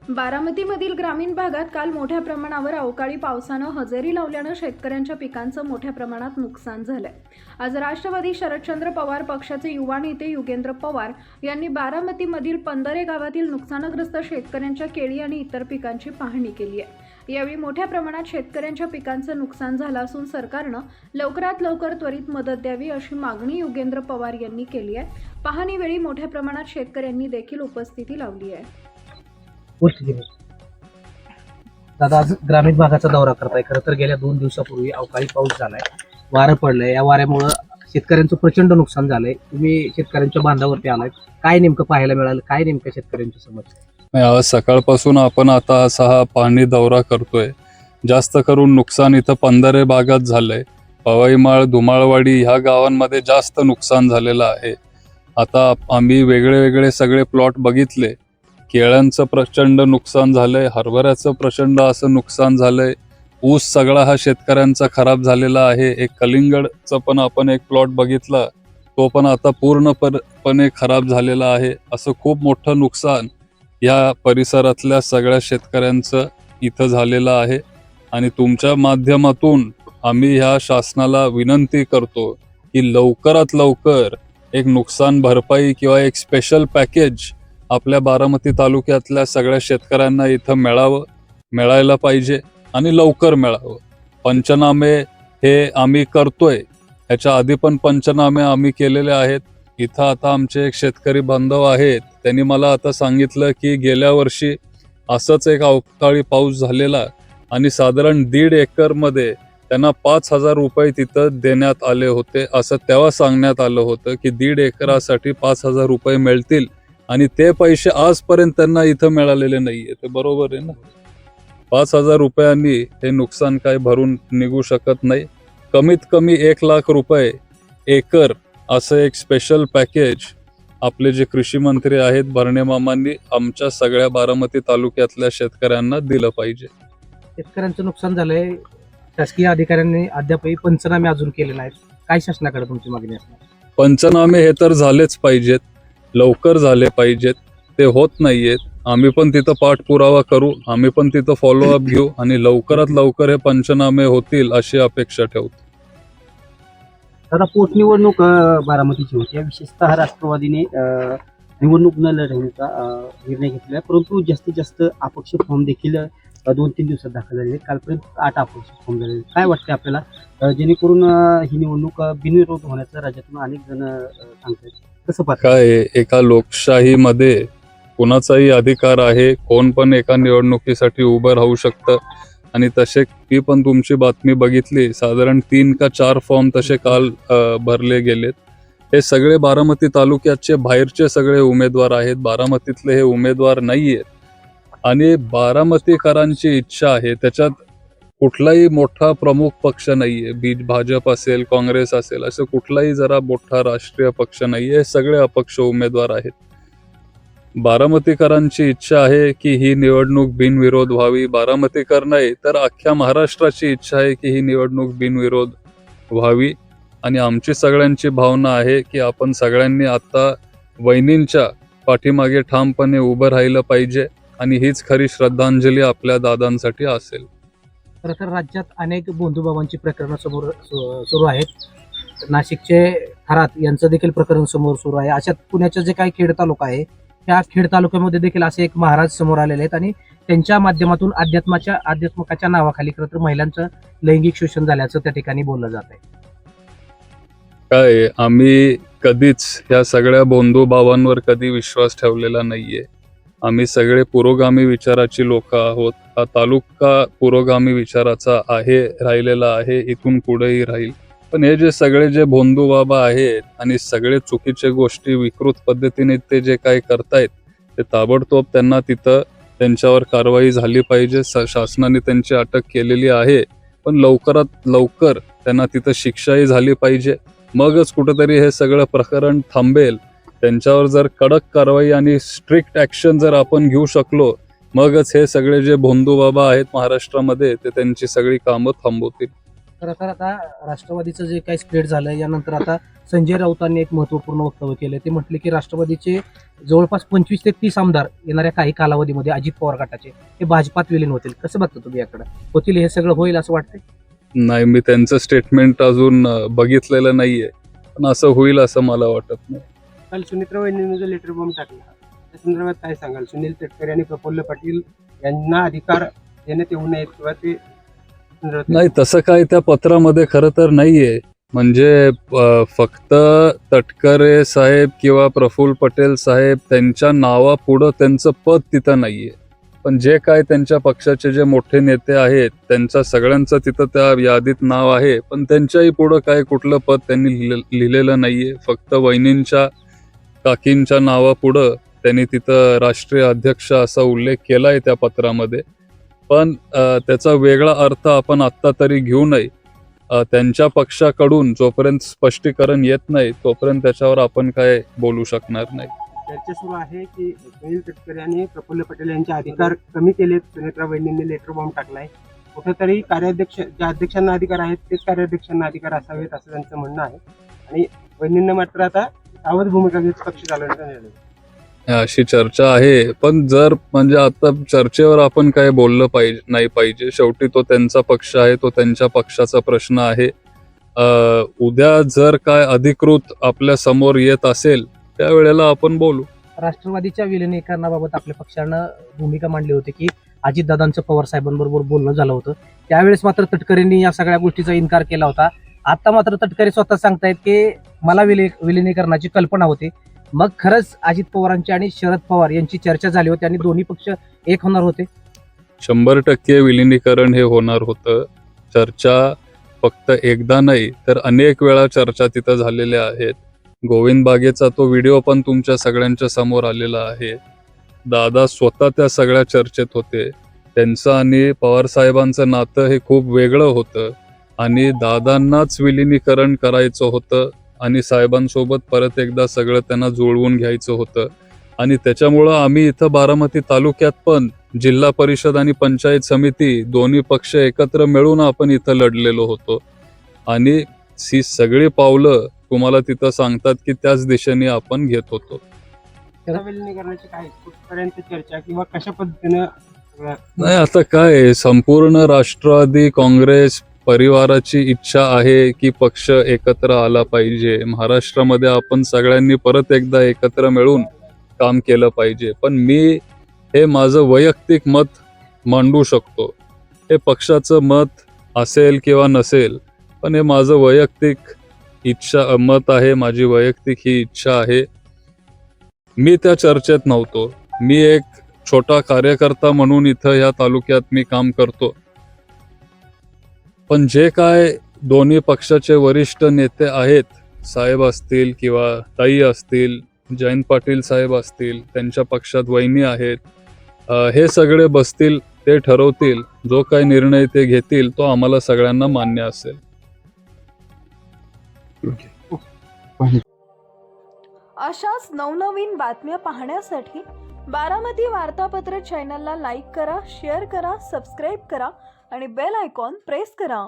बारामतीमधील ग्रामीण भागात काल मोठ्या प्रमाणावर अवकाळी पावसानं हजेरी लावल्यानं शेतकऱ्यांच्या पिकांचं मोठ्या प्रमाणात नुकसान झालंय। आज राष्ट्रवादी शरदचंद्र पवार पक्षाचे युवा नेते युगेंद्र पवार यांनी बारामतीमधील पंधरे गावातील नुकसानग्रस्त शेतकऱ्यांच्या केळी आणि इतर पिकांची पाहणी केली आहे। यावेळी मोठ्या प्रमाणात शेतकऱ्यांच्या पिकांचं नुकसान झालं असून सरकारनं लवकरात लवकर त्वरित मदत द्यावी अशी मागणी युगेंद्र पवार यांनी केली आहे। पाहणीवेळी मोठ्या प्रमाणात शेतकऱ्यांनी देखील उपस्थिती लावली आहे। दादा, आज ग्रामीण भागाचा दौरा करताय। खरं तर गेल्या 2 दिवसापूर्वी अवकाळी पाऊस झालाय, वारं पडलंय। या वाऱ्यामुळे शेतकऱ्यांचं प्रचंड नुकसान झालंय। तुम्ही शेतकऱ्यांच्या बांधावरती आलाय, काय नेमकं पाहायला मिळालं, काय नेमकं शेतकऱ्यांची समस्या? आज सकाळपासून आपण आता असा पाहणी दौरा करतोय। जास्त करून नुकसान इथं पंधरे भागात झालंय। पवईमाळ, धुमाळवाडी ह्या गावांमध्ये जास्त नुकसान झालेलं आहे। आता आम्ही वेगळे वेगळे सगळे प्लॉट बघितले। केळ्यांचं प्रचंड नुकसान झालंय, हरभऱ्याचं प्रचंड असं नुकसान झालंय। ऊस सगळा हा शेतकऱ्यांचा खराब झालेला आहे। एक कलिंगडचं पण आपण एक प्लॉट बघितला, तो पण आता पूर्णपणे खराब झालेला आहे। असं खूप मोठं नुकसान या परिसरातल्या सगळ्या शेतकऱ्यांचं इथं झालेलं आहे। आणि तुमच्या माध्यमातून आम्ही ह्या शासनाला विनंती करतो की लवकरात लवकर एक नुकसान भरपाई किंवा एक स्पेशल पॅकेज आपल्या बारामती तालुक्यातल्या सगळ्या शेतकऱ्यांना इथं मिळायला पाहिजे आणि लवकर मिळावं। पंचनामे हे आम्ही करतोय, ह्याच्या आधी पण पंचनामे आम्ही केलेले आहेत। इथं आता आमचे एक शेतकरी बांधव आहेत, त्यांनी मला आता सांगितलं की गेल्या वर्षी असंच एक अवकाळी पाऊस झालेला आणि साधारण 1.5 एकरमध्ये त्यांना 5,000 रुपये तिथं देण्यात आले होते। असं तेव्हा सांगण्यात आलं होतं की 1.5 एकरासाठी 5,000 रुपये मिळतील आणि ते पैसे आजपर्यंत त्यांना इथं मिळालेले नाहीये। ते बरोबर आहे ना? 5,000 रुपयांनी हे नुकसान काय भरून निघू शकत नाही। कमीत कमी 1 लाख रुपये एकर असं एक स्पेशल पॅकेज आपले जे कृषी मंत्री आहेत भरणे मामांनी आमच्या सगळ्या बारामती तालुक्यातल्या शेतकऱ्यांना दिलं पाहिजे। शेतकऱ्यांचं नुकसान झालंय, शासकीय अधिकाऱ्यांनी अद्यापही पंचनामे अजून केले नाहीत। काय शासनाकडे तुमची मागणी असणार? पंचनामे हे तर झालेच पाहिजेत, लवकर झाले पाहिजेत। ते होत नाहीयेत। आम्ही पण तिथं पाठपुरावा करू, आम्ही पण तिथं फॉलोअप घेऊ आणि लवकरात लवकर हे पंचनामे होतील अशी अपेक्षा ठेवतो। दादा, पोटनिवडणूक बारामतीची होती। विशेषतः राष्ट्रवादीने निवडणूक न लढवण्याचा निर्णय घेतला, परंतु जास्तीत जास्त अपक्ष फॉर्म देखील 2-3 दिवसात दाखल झालेले। कालपर्यंत 8 अपक्ष फॉर्म झालेले। काय वाटते आपल्याला, जेणेकरून ही निवडणूक बिनविरोध होण्याचं राज्यातून अनेक जण सांगतात, कसं पाहता? काय एका लोकशाहीमध्ये कोणाचाही अधिकार आहे, कोण पण एका निवडणुकीसाठी उभं राहू शकतं। आणि तसे ती पण तुमची बातमी बघितली, साधारण 3 का 4 फॉर्म तसे काल भरले गेलेत। हे सगळे बारामती तालुक्याचे बाहेरचे सगळे उमेदवार आहेत, बारामतीतले हे उमेदवार नाहीयेत। आणि बारामतीकरांची इच्छा आहे, त्याच्यात कुठलाही मोठा प्रमुख पक्ष नाहीये। भाजप असेल, काँग्रेस असेल, असं कुठलाही जरा मोठा राष्ट्रीय पक्ष नाहीये। सगळे अपक्ष उमेदवार आहेत। बारामतीकरांची इच्छा आहे की ही निवडणूक बिनविरोध व्हावी। बारामतीकर नाही तर अख्ख्या महाराष्ट्राची इच्छा आहे की ही निवडणूक बिनविरोध व्हावी। आणि आमची सगळ्यांची भावना आहे की आपण सगळ्यांनी आता वहिनींच्या पाठीमागे ठामपणे उभं राहिलं पाहिजे आणि हीच खरी श्रद्धांजली आपल्या दादांसाठी असेल। खरं तर राज्यात अनेक बंधुभावांची प्रकरणं समोर सुरू आहेत। नाशिकचे थरात यांचं देखील प्रकरण समोर सुरू आहे। अशात पुण्याचे जे काही खेड तालुका आहे, त्या खेड तालुक्यामध्ये देखील असे एक महाराज समोर आलेले आहेत आणि त्यांच्या माध्यमातून अध्यात्मकाच्या नावाखाली खरं तर महिलांचं लैंगिक शोषण झाल्याचं त्या ठिकाणी बोललं जात आहे। काय आम्ही कधीच या सगळ्या बंधू भावांवर कधी विश्वास ठेवलेला नाहीये। आम्ही सगळे पुरोगामी विचाराची लोक आहोत। हा तालुका पुरोगामी विचाराचा आहे, राहिलेला आहे, इथून पुढेही राहील। पण हे जे सगळे जे बंधू बाबा आहेत आणि सगळे चुकीच्या गोष्टी विकृत पद्धतीने ते जे काय करतायत, ते ताबडतोब त्यांना तिथं त्यांच्यावर कारवाई झाली पाहिजे। शासनाने त्यांची अटक केलेली आहे, पण लवकरात लवकर त्यांना तिथं शिक्षाही झाली पाहिजे। मगच कुठेतरी हे सगळं प्रकरण थांबेल। त्यांच्यावर जर कडक कारवाई आणि स्ट्रिक्ट ऍक्शन जर आपण घेऊ शकलो, मगच हे सगळे जे बंधू बाबा आहेत महाराष्ट्रामध्ये ते त्यांची सगळी कामं थांबवतील। तर आता राष्ट्रवादीचं जे काही स्प्लिट झालं यानंतर आता संजय राऊतांनी एक महत्त्वपूर्ण वक्तव्य केलं. ते म्हटले की राष्ट्रवादीचे जवळपास 25 ते 30 आमदार येणाऱ्या काही कालावधीमध्ये अजित पवार गटाचे हे भाजपात विलीन होतील. कसं बघता तुम्ही याकडे? होतील हे सगळं होईल असं वाटतंय? नाही, मी त्यांचं स्टेटमेंट अजून बघितलेलं नाहीये, पण असं होईल असं मला वाटत नाही. काल सुनेत्रा वहिनीने जो लेटर बॉम्ब टाकला त्या संदर्भात काय सांगाल? सुनील तटकरे आणि प्रफुल्ल पाटील यांना अधिकार देण्यात येऊ नयेत किंवा ते संदर्भात नाही, तसं काय त्या पत्रामध्ये खरं तर नाहीये. म्हणजे फक्त तटकरे साहेब किंवा प्रफुल्ल पटेल साहेब त्यांच्या नावापुढं त्यांचं पद तिथं नाहीये. पण जे काय त्यांच्या पक्षाचे जे मोठे नेते आहेत त्यांच्या सगळ्यांचं तिथं त्या यादीत नाव आहे, पण त्यांच्याही पुढं काय कुठलं पद त्यांनी लिहिलेलं नाहीये. फक्त वहिनींच्या काकींच्या नावापुढं त्यांनी तिथं राष्ट्रीय अध्यक्ष असा उल्लेख केलाय त्या पत्रामध्ये. पण त्याचा वेगळा अर्थ आपण आत्ता तरी घेऊ नये. त्यांच्या पक्षाकडून जोपर्यंत स्पष्टीकरण येत नाही तोपर्यंत त्याच्यावर आपण काय बोलू शकणार नाही. चर्चा सुरू आहे की सुनील तटकरे आणि प्रफुल्ल पटेल यांचे अधिकार कमी केलेत. सुनेत्रा वहिनींनी लेटर बॉम्ब टाकलाय. कुठेतरी कार्याध्यक्ष ज्या अध्यक्षांना अधिकार आहेत तेच कार्याध्यक्षांना अधिकार असावेत असं त्यांचं म्हणणं आहे. आणि वहिनींना मात्र आता सावध भूमिका घेत पक्ष चालवण्याचा निर्णय. अशी चर्चा आहे, पण जर म्हणजे आता चर्चेवर आपण काय बोललं नाही पाहिजे. शेवटी तो त्यांचा पक्ष आहे, तो त्यांच्या पक्षाचा प्रश्न आहे. उद्या जर काय अधिकृत आपल्या समोर येत असेल त्यावेळेला आपण बोलू. राष्ट्रवादीच्या विलिनीकरणाबाबत आपल्या पक्षानं भूमिका मांडली होती की अजितदादांचं पवार साहेबांबरोबर बोलणं झालं होतं. त्यावेळेस मात्र तटकरेंनी या सगळ्या गोष्टीचा इन्कार केला होता. आता मात्र तटकरे स्वतः सांगतायत की मला विलिनीकरणाची कल्पना होती. मग खरंच अजित पवारांची आणि शरद पवार यांची चर्चा झाली होती आणि दोन्ही पक्ष एक होणार होते? 100% विलिनीकरण हे होणार होतं. चर्चा फक्त एकदा नाही तर अनेक वेळा चर्चा तिथं झालेल्या आहेत. गोविंद बागेचा तो व्हिडिओ पण तुमच्या सगळ्यांच्या समोर आलेला आहे. दादा स्वतः त्या सगळ्या चर्चेत होते. त्यांचं आणि पवार साहेबांचं नातं हे खूप वेगळं होतं आणि दादांनाच विलिनीकरण करायचं होतं आणि साहेबांसोबत परत एकदा सगळं त्यांना जुळवून घ्यायचं होतं. आणि त्याच्यामुळं आम्ही इथं बारामती तालुक्यात पण जिल्हा परिषद आणि पंचायत समिती दोन्ही पक्ष एकत्र मिळून आपण इथं लढलेलो होतो. आणि ही सगळी पावलं तुम्हाला तिथं सांगतात की त्याच दिशेने आपण घेत होतो. विलिनीकरणाची काय कुठपर्यंत चर्चा किंवा कशा पद्धतीनं? नाही, आता काय संपूर्ण राष्ट्रवादी काँग्रेस परिवाराची इच्छा आहे की पक्ष एकत्र आला पाहिजे. महाराष्ट्रामध्ये आपण सगळ्यांनी परत एकदा एकत्र मिळून काम केलं पाहिजे. पण मी हे माझं वैयक्तिक मत मांडू शकतो. हे पक्षाचं मत असेल किंवा नसेल, पण हे माझं वैयक्तिक मत आहे. माझी वैयक्तिक ही इच्छा आहे. मी त्या चर्चेत नव्हतो. मी एक छोटा कार्यकर्ता म्हणून इथं या तालुक्यात मी काम करतो. पण जे काय दोन्ही पक्षाचे वरिष्ठ नेते आहेत, साहेब असतील किंवा ताई असतील, जयंत पाटील साहेब असतील, त्यांच्या पक्षात वहिनी आहेत, हे सगळे बसतील, ते ठरवतील. जो काही निर्णय ते घेतील तो आम्हाला सगळ्यांना मान्य असेल. अशाच नवनवीन बातम्या पाहण्यासाठी बारामती वार्तापत्र चॅनलला लाईक करा, शेअर करा, सबस्क्राईब करा आणि बेल आयकॉन प्रेस करा.